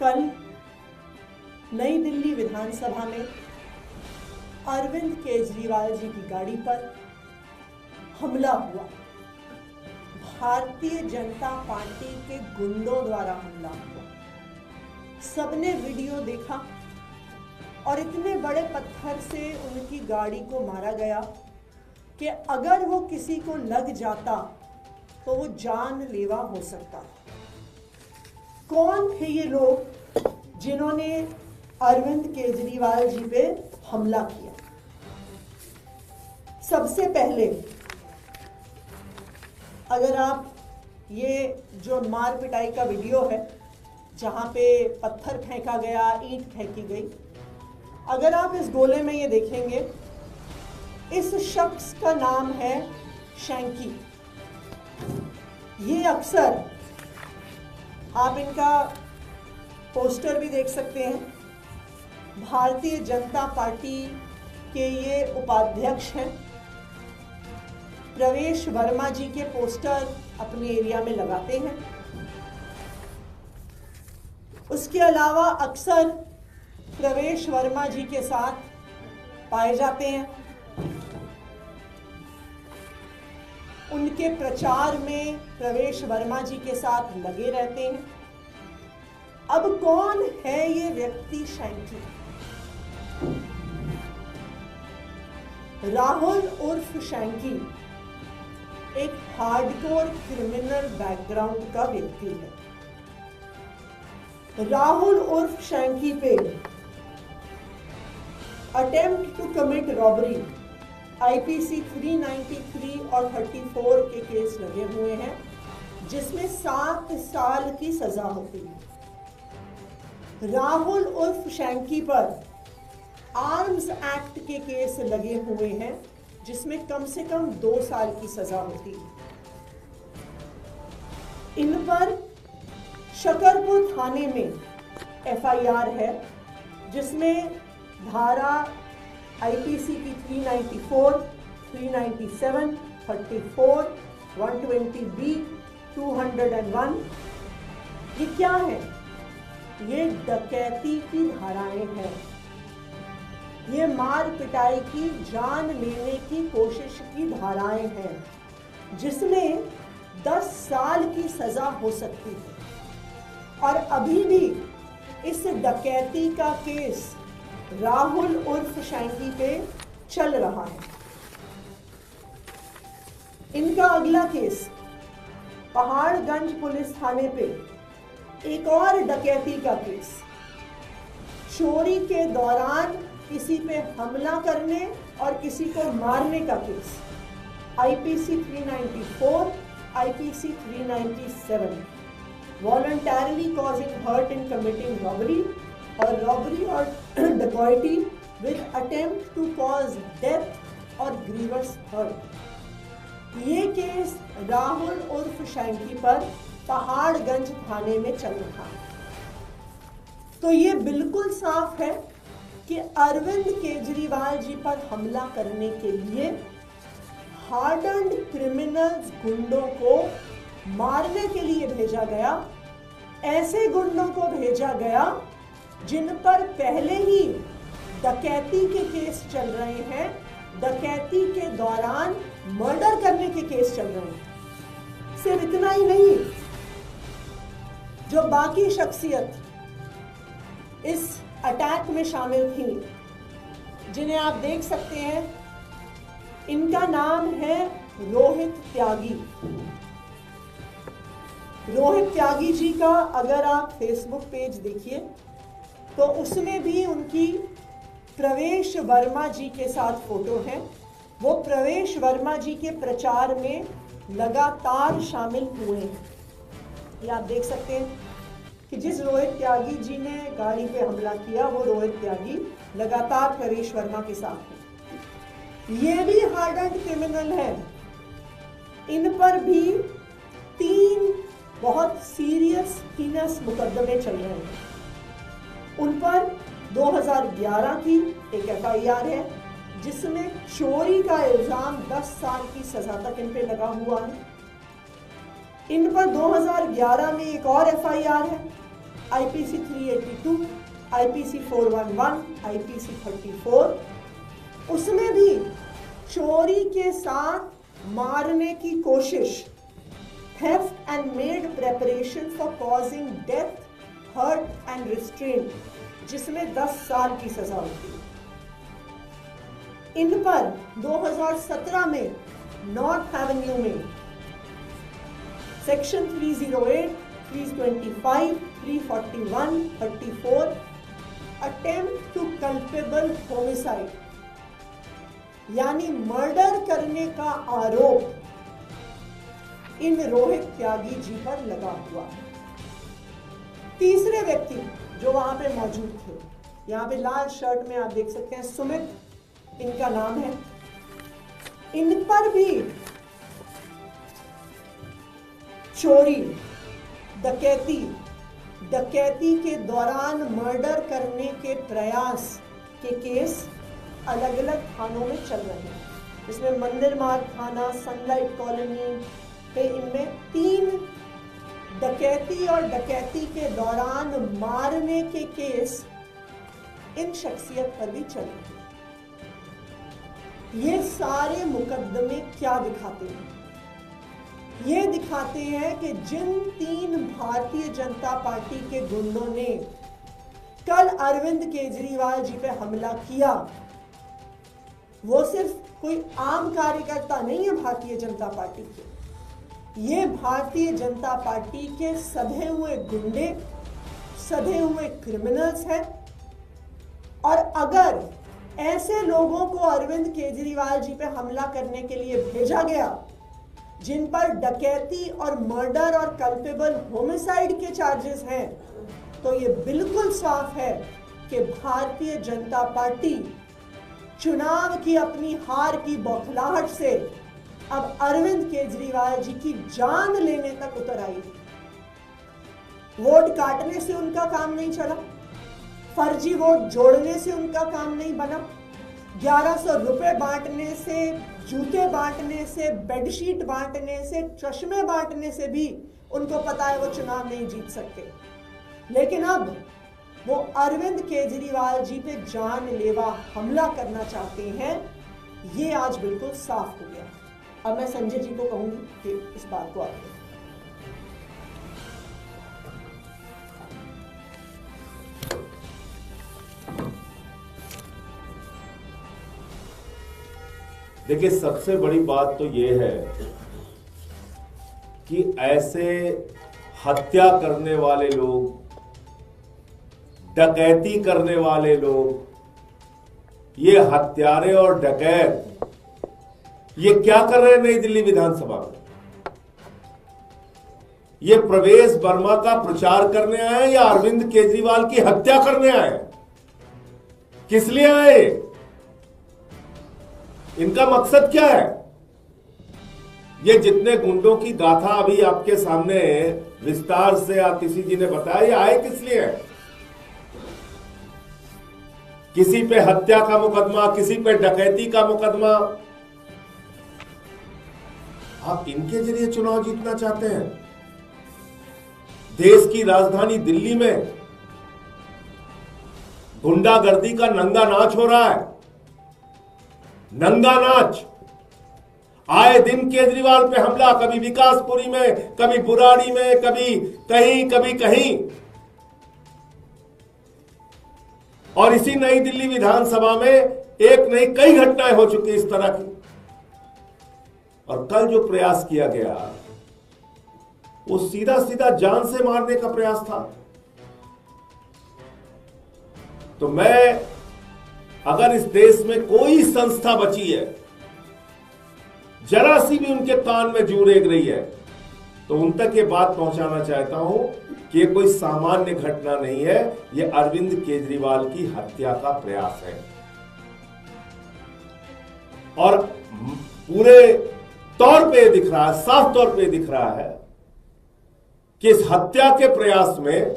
कल नई दिल्ली विधानसभा में अरविंद केजरीवाल जी की गाड़ी पर हमला हुआ। भारतीय जनता पार्टी के गुंडों द्वारा हमला हुआ। सबने वीडियो देखा और इतने बड़े पत्थर से उनकी गाड़ी को मारा गया कि अगर वो किसी को लग जाता तो वो जानलेवा हो सकता। कौन थे ये लोग जिन्होंने अरविंद केजरीवाल जी पे हमला किया? सबसे पहले अगर आप ये जो मार पिटाई का वीडियो है जहाँ पे पत्थर फेंका गया, ईंट फेंकी गई, अगर आप इस गोले में ये देखेंगे, इस शख्स का नाम है शैंकी। ये अक्सर आप इनका पोस्टर भी देख सकते हैं। भारतीय जनता पार्टी के ये उपाध्यक्ष हैं। प्रवेश वर्मा जी के पोस्टर अपने एरिया में लगाते हैं। उसके अलावा अक्सर प्रवेश वर्मा जी के साथ पाए जाते हैं। उनके प्रचार में प्रवेश वर्मा जी के साथ लगे रहते हैं। अब कौन है ये व्यक्ति शैंकी? राहुल उर्फ शैंकी एक हार्डकोर क्रिमिनल बैकग्राउंड का व्यक्ति है। राहुल उर्फ शैंकी पे attempt to commit robbery IPC 393 और 34 के केस लगे हुए हैं, जिसमें 7 साल की सजा होती है। राहुल उर्फ शैंकी पर आर्म्स एक्ट के केस लगे हुए हैं, जिसमें कम से कम 2 साल की सजा होती है। इन पर शकरपुर थाने में एफआईआर है, जिसमें धारा आईपीसी की 394, 397, 34, 120B, 201। ये क्या है? ये डकैती की धाराएं हैं। ये मार पिटाई की, जान लेने की कोशिश की धाराएं हैं, जिसमें 10 साल की सजा हो सकती है। और अभी भी इस डकैती का केस राहुल उर्फ शैंकी पे चल रहा है। इनका अगला केस पहाड़गंज पुलिस थाने पे एक और डकैती का केस, चोरी के दौरान किसी पे हमला करने और किसी को मारने का case, IPC 394, IPC 397, voluntarily causing hurt in committing robbery और रॉबरी और डकैती with attempt to cause death और ग्रीवस हर्ट। ये केस राहुल उर्फ शैंकी पर पहाड़गंज थाने में चल रहा है। तो ये बिल्कुल साफ है कि अरविंद केजरीवाल जी पर हमला करने के लिए हार्डन्ड क्रिमिनल्स गुंडों को मारने के लिए भेजा गया। ऐसे गुंडों को भेजा गया जिन पर पहले ही डकैती के केस चल रहे हैं, डकैती के दौरान मर्डर करने के केस चल रहे हैं। सिर्फ इतना ही नहीं, जो बाकी शख्सियत इस अटैक में शामिल थी, जिन्हें आप देख सकते हैं, इनका नाम है रोहित त्यागी। रोहित त्यागी जी का अगर आप फेसबुक पेज देखिए तो उसमें भी उनकी प्रवेश वर्मा जी के साथ फोटो है। वो प्रवेश वर्मा जी के प्रचार में लगातार शामिल हुए हैं। ये आप देख सकते हैं कि जिस रोहित त्यागी जी ने गाड़ी पे हमला किया, वो रोहित त्यागी लगातार प्रवेश वर्मा के साथ है। ये भी हार्डन्ड क्रिमिनल है। इन पर भी 3 बहुत सीरियस हीनस मुकदमे चल रहे हैं। उन पर 2011 की एक एफआईआर है, जिसमें चोरी का इल्जाम 10 साल की सजा तक इन पे लगा हुआ है। इन पर 2011 में एक और एफआईआर है, आईपीसी 382, आईपीसी 411, आईपीसी 34, उसमें भी चोरी के साथ मारने की कोशिश, theft and made preparation for causing death, hurt and restraint, जिसमें 10 साल की सजा होती है। इन पर 2017 में नॉर्थ एवेन्यू में section 308, 325, 341, 34 attempt to culpable homicide यानी मर्डर करने का आरोप इन रोहित त्यागी जी पर लगा हुआ है। तीसरे व्यक्ति जो वहां पे मौजूद थे, यहां पे लाल शर्ट में आप देख सकते हैं, सुमित इनका नाम है। इन पर भी चोरी, डकैती के दौरान मर्डर करने के प्रयास के केस अलग अलग थानों में चल रहे हैं। इसमें मंदिर मार्ग थाना, सनलाइट कॉलोनी पे इनमें 3 डकैती और डकैती के दौरान मारने के केस इन शख्सियत पर भी चल रहे हैं। ये सारे मुकदमे क्या दिखाते हैं? ये दिखाते हैं कि जिन 3 भारतीय जनता पार्टी के गुंडों ने कल अरविंद केजरीवाल जी पे हमला किया, वो सिर्फ कोई आम कार्यकर्ता नहीं है भारतीय जनता पार्टी के, ये भारतीय जनता पार्टी के सधे हुए गुंडे, सधे हुए क्रिमिनल्स हैं। और अगर ऐसे लोगों को अरविंद केजरीवाल जी पे हमला करने के लिए भेजा गया, जिन पर डकैती और मर्डर और कल्पेबल होमिसाइड के चार्जेस हैं, तो ये बिल्कुल साफ है कि भारतीय जनता पार्टी चुनाव की अपनी हार की बौखलाहट से अब अरविंद केजरीवाल जी की जान लेने तक उतर आई। वोट काटने से उनका काम नहीं चला, फर्जी वोट जोड़ने से उनका काम नहीं बना, 1100 रुपए बांटने से, जूते बांटने से, बेडशीट बांटने से, चश्मे बांटने से भी उनको पता है वो चुनाव नहीं जीत सकते। लेकिन अब वो अरविंद केजरीवाल जी पे जानलेवा हमला करना चाहते हैं, ये आज बिल्कुल साफ हो गया। अब मैं संजय जी को कहूंगी कि इस बात को आगे। देखिए, सबसे बड़ी बात तो ये है कि ऐसे हत्या करने वाले लोग, डकैती करने वाले लोग, ये हत्यारे और डकैत ये क्या कर रहे हैं नई दिल्ली विधानसभा में? ये प्रवेश वर्मा का प्रचार करने आए या अरविंद केजरीवाल की हत्या करने आए? किस लिए आए? इनका मकसद क्या है? ये जितने गुंडों की गाथा अभी आपके सामने विस्तार से आतिशी जी ने बताया, ये आए किस लिए है? किसी पे हत्या का मुकदमा, किसी पे डकैती का मुकदमा, आप इनके जरिए चुनाव जीतना चाहते हैं? देश की राजधानी दिल्ली में गुंडागर्दी का नंगा नाच हो रहा है, नंगा नाच। आए दिन केजरीवाल पे हमला, कभी विकासपुरी में, कभी बुराड़ी में, कभी कहीं। और इसी नई दिल्ली विधानसभा में एक नहीं कई घटनाएं हो चुकी इस तरह की। और कल जो प्रयास किया गया वो सीधा सीधा जान से मारने का प्रयास था। तो मैं, अगर इस देश में कोई संस्था बची है जरा सी भी उनके कान में जू रेंग रही है, तो उन तक ये बात पहुंचाना चाहता हूं कि ये कोई सामान्य घटना नहीं है, ये अरविंद केजरीवाल की हत्या का प्रयास है। और पूरे तौर पे दिख रहा है, साफ तौर पे दिख रहा है कि इस हत्या के प्रयास में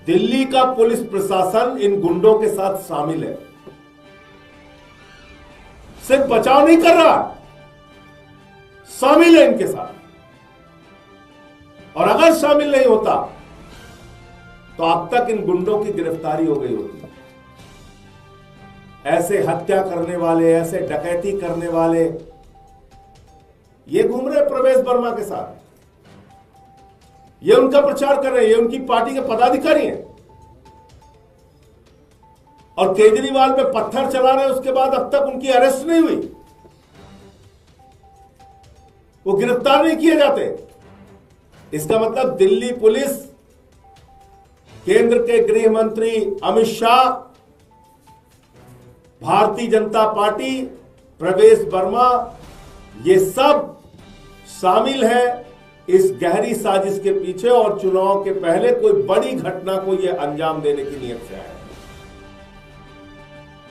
दिल्ली का पुलिस प्रशासन इन गुंडों के साथ शामिल है। सिर्फ बचाव नहीं कर रहा, शामिल है इनके साथ। और अगर शामिल नहीं होता तो अब तक इन गुंडों की गिरफ्तारी हो गई होती। ऐसे हत्या करने वाले, ऐसे डकैती करने वाले ये घूम रहे प्रवेश वर्मा के साथ, ये उनका प्रचार कर रहे हैं, ये उनकी पार्टी के पदाधिकारी हैं। और केजरीवाल पे पत्थर चला रहे हैं, उसके बाद अब तक उनकी अरेस्ट नहीं हुई, वो गिरफ्तार नहीं किए जाते। इसका मतलब दिल्ली पुलिस, केंद्र के गृह मंत्री अमित शाह, भारतीय जनता पार्टी, प्रवेश वर्मा, ये सब शामिल है इस गहरी साजिश के पीछे और चुनाव के पहले कोई बड़ी घटना को यह अंजाम देने की नीयत से आए,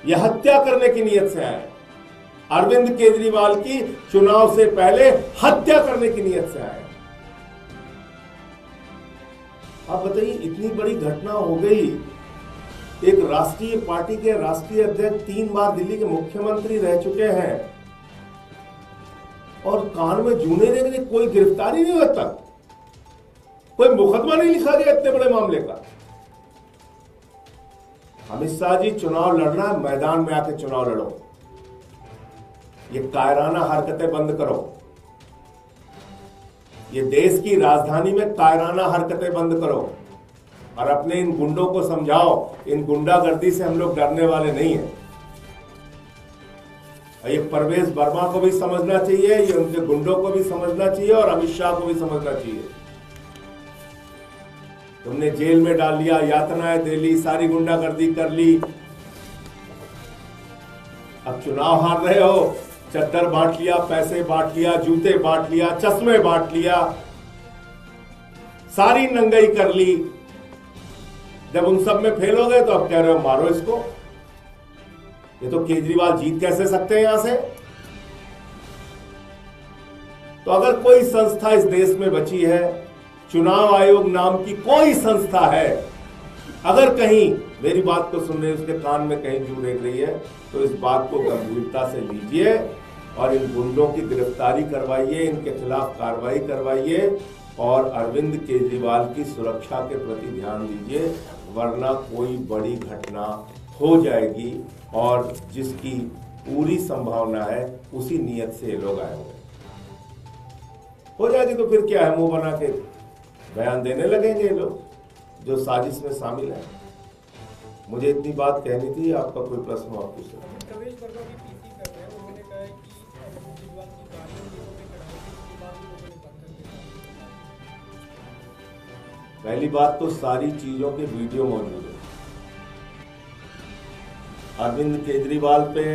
यह हत्या करने की नीयत से आए। अरविंद केजरीवाल की चुनाव से पहले हत्या करने की नीयत से आए। आप बताइए, इतनी बड़ी घटना हो गई, एक राष्ट्रीय पार्टी के राष्ट्रीय अध्यक्ष 3 बार दिल्ली के मुख्यमंत्री रह चुके हैं और कान में जूने देने के लिए कोई गिरफ्तारी नहीं हुई तक, कोई मुकदमा नहीं लिखा गया इतने बड़े मामले का। अमित शाह जी, चुनाव लड़ना है, मैदान में आके चुनाव लड़ो, ये कायराना हरकतें बंद करो, ये देश की राजधानी में कायराना हरकतें बंद करो और अपने इन गुंडों को समझाओ, इन गुंडागर्दी से हम लोग डरने वाले नहीं हैं। ये प्रवेश वर्मा को भी समझना चाहिए, ये उनके गुंडों को भी समझना चाहिए और अमित शाह को भी समझना चाहिए। तुमने जेल में डाल लिया, यातनाएं दे ली, सारी गुंडागर्दी कर ली, अब चुनाव हार रहे हो, चद्दर बांट लिया, पैसे बांट लिया, जूते बांट लिया, चश्मे बांट लिया, सारी नंगाई कर ली। जब उन सब में फेल हो गए तो अब कह रहे हो मारो इसको। ये तो केजरीवाल जीत कैसे सकते हैं यहां से? तो अगर कोई संस्था इस देश में बची है, चुनाव आयोग नाम की कोई संस्था है, अगर कहीं मेरी बात को सुन रहे, उसके कान में कहीं जू देख रही है, तो इस बात को गंभीरता से लीजिए और इन गुंडों की गिरफ्तारी करवाइए, इनके खिलाफ कार्रवाई करवाइए और अरविंद केजरीवाल की सुरक्षा के प्रति ध्यान दीजिए, वरना कोई बड़ी घटना हो जाएगी और जिसकी पूरी संभावना है उसी नियत से ये लोग आए हुए हो जाएगी। तो फिर क्या है, मुंह बना के बयान देने लगेंगे ये लोग जो साजिश में शामिल है। मुझे इतनी बात कहनी थी, आपका कोई प्रश्न आप पूछ सकते हैं। प्रवेश वर्मा भी पीसी कर रहे हैं, उन्होंने कहा है कि केजरीवाल की गाड़ियों में चढ़ाई के बाद लोगों ने पत्थर फेंका। पहली बात तो सारी चीजों के वीडियो मौजूद है। अरविंद केजरीवाल पे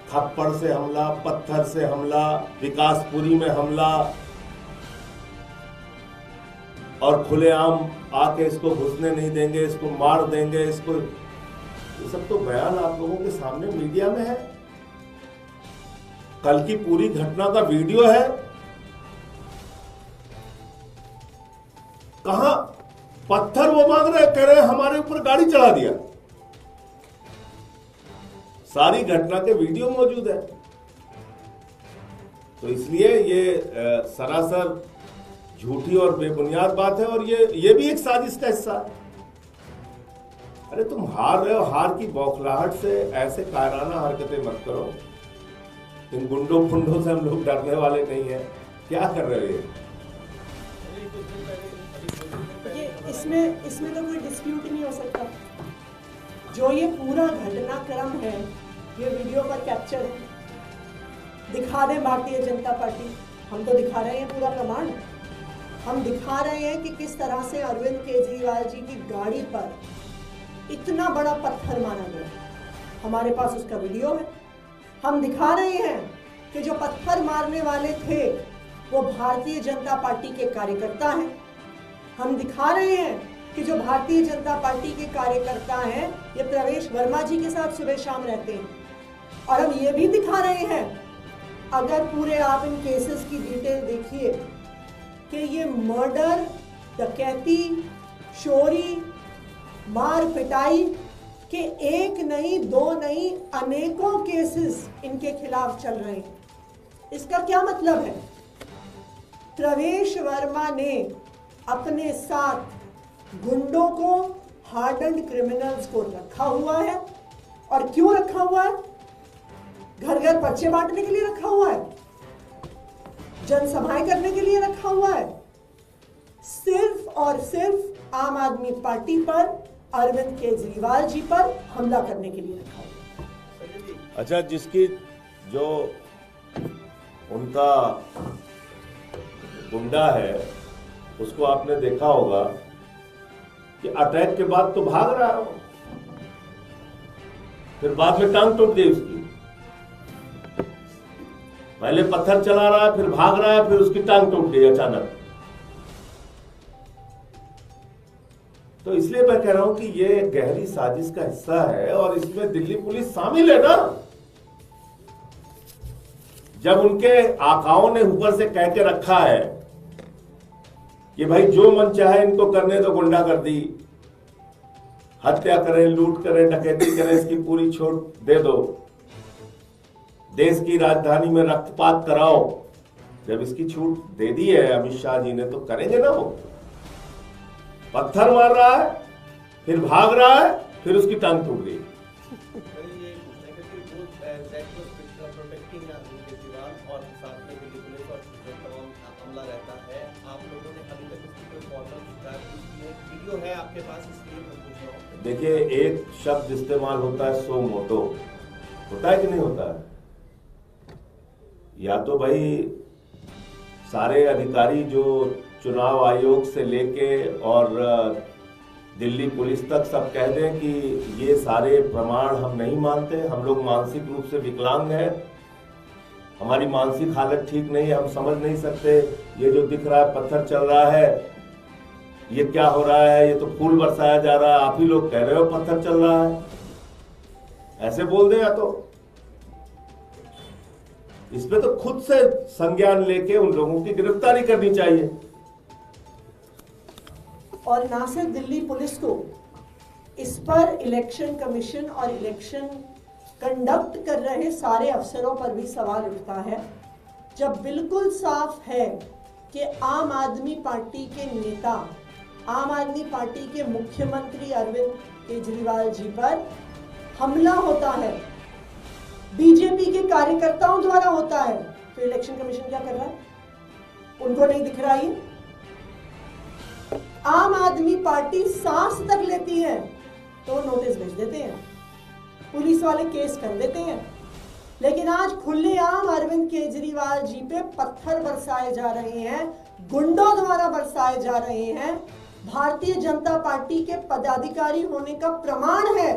थप्पड़ से हमला, पत्थर से हमला, विकासपुरी में हमला और खुलेआम आके इसको घुसने नहीं देंगे, इसको मार देंगे, इसको, ये सब तो बयान आप लोगों के सामने मीडिया में है। कल की पूरी घटना का वीडियो है। कहां पत्थर वो मांग रहे, कह रहे हमारे ऊपर गाड़ी चढ़ा दिया। सारी घटना के वीडियो मौजूद है। तो इसलिए ये सरासर झूठी और बेबुनियाद बात है और ये भी एक साजिश का हिस्सा है। अरे तुम हार रहे हो, हार की बौखलाहट से ऐसे कायराना हरकतें मत करो। इन गुंडों फुंडों से हम लोग डरने वाले नहीं है। क्या कर रहे हो ये? इसमें तो कोई डिस्प्यूट नहीं हो सकता। जो ये पूरा घटनाक्रम है, ये वीडियो पर कैप्चर है। दिखा दें भारतीय जनता पार्टी, हम तो दिखा रहे हैं पूरा प्रमाण। हम दिखा रहे हैं कि किस तरह से अरविंद केजरीवाल जी की गाड़ी पर इतना बड़ा पत्थर मारा गया। हमारे पास उसका वीडियो है। हम दिखा रहे हैं कि जो पत्थर मारने वाले थे वो भारतीय जनता पार्टी के कार्यकर्ता हैं। हम दिखा रहे हैं कि जो भारतीय जनता पार्टी के कार्यकर्ता हैं ये प्रवेश वर्मा जी के साथ सुबह शाम रहते हैं। और हम ये भी दिखा रहे हैं, अगर पूरे आप इन केसेस की डिटेल देखिए कि ये मर्डर, डकैती, चोरी, मार पिटाई के एक नहीं, दो नहीं, अनेकों केसेस इनके खिलाफ चल रहे हैं। इसका क्या मतलब है? प्रवेश वर्मा ने अपने साथ गुंडों को, हार्डन्ड क्रिमिनल्स को रखा हुआ है। और क्यों रखा हुआ है? घर घर पर्चे बांटने के लिए रखा हुआ है, जनसभाएं करने के लिए रखा हुआ है, सिर्फ और सिर्फ आम आदमी पार्टी पर, अरविंद केजरीवाल जी पर हमला करने के लिए रखा हुआ है। अच्छा, जिसकी जो उनका गुंडा है उसको आपने देखा होगा कि अटैक के बाद तो भाग रहा है, फिर बाद में टांग टूट गई उसकी। पहले पत्थर चला रहा है, फिर भाग रहा है, फिर उसकी टांग टूट गई अचानक। तो इसलिए मैं कह रहा हूं कि ये गहरी साजिश का हिस्सा है और इसमें दिल्ली पुलिस शामिल है ना। जब उनके आकाओं ने ऊपर से कह के रखा है कि भाई जो मन चाहे इनको करने दो, गुंडागर्दी, हत्या करें, लूट करें, डकैती करें, इसकी पूरी छूट दे दो, देश की राजधानी में रक्तपात कराओ। जब इसकी छूट दे दी है अमित शाह जी ने, तो करेंगे ना वो। पत्थर मार रहा है, फिर भाग रहा है, फिर उसकी टांग टूट गई। है आपके पास, इसलिए मैं पूछ रहा हूं। देखिए, एक शब्द इस्तेमाल होता है सो मोटो, होता है कि नहीं होता है? या तो भाई सारे अधिकारी जो चुनाव आयोग से लेके और दिल्ली पुलिस तक सब कह दें कि ये सारे प्रमाण हम नहीं मानते, हम लोग मानसिक रूप से विकलांग हैं, हमारी मानसिक हालत ठीक नहीं है, हम समझ नहीं सकते, ये जो दिख रहा है पत्थर चल रहा है, ये क्या हो रहा है, ये तो फूल बरसाया जा रहा है, आप ही लोग कह रहे हो पत्थर चल रहा है, ऐसे बोल दे। या तो इसमें तो खुद से संज्ञान लेके उन लोगों की गिरफ्तारी करनी चाहिए। और ना सिर्फ दिल्ली पुलिस को, इस पर इलेक्शन कमीशन और इलेक्शन कंडक्ट कर रहे सारे अफसरों पर भी सवाल उठता है, जब बिल्कुल साफ है कि आम आदमी पार्टी के नेता, आम आदमी पार्टी के मुख्यमंत्री अरविंद केजरीवाल जी पर हमला होता है, बीजेपी के कार्यकर्ताओं द्वारा होता है, तो इलेक्शन कमीशन क्या कर रहा है? उनको नहीं दिख रहा है? आम आदमी पार्टी सांस तक लेती है तो नोटिस भेज देते हैं, पुलिस वाले केस कर देते हैं। लेकिन आज खुलेआम अरविंद केजरीवाल जी पे पत्थर बरसाए जा रहे हैं, गुंडों द्वारा बरसाए जा रहे हैं, भारतीय जनता पार्टी के पदाधिकारी होने का प्रमाण है।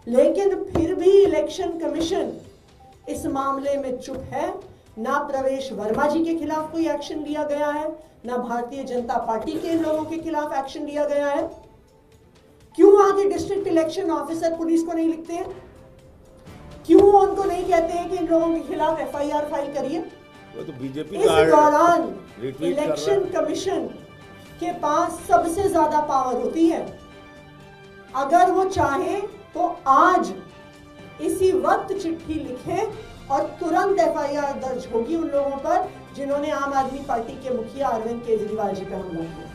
लेकिन फिर भी इलेक्शन कमीशन इस मामले में चुप है। ना प्रवेश वर्मा जी के खिलाफ कोई एक्शन लिया गया है, ना भारतीय जनता पार्टी के लोगों के खिलाफ एक्शन लिया गया है। क्यों आगे डिस्ट्रिक्ट इलेक्शन ऑफिसर पुलिस को नहीं लिखते हैं? क्यों उनको नहीं कहते हैं कि इन लोगों के खिलाफ एफआईआर फाइल करिए? तो बीजेपी इस दौरान इलेक्शन कमीशन के पास सबसे ज्यादा पावर होती है। अगर वो चाहे तो आज इसी वक्त चिट्ठी लिखे और तुरंत एफआईआर दर्ज होगी उन लोगों पर जिन्होंने आम आदमी पार्टी के मुखिया अरविंद केजरीवाल जी पर हमला किया।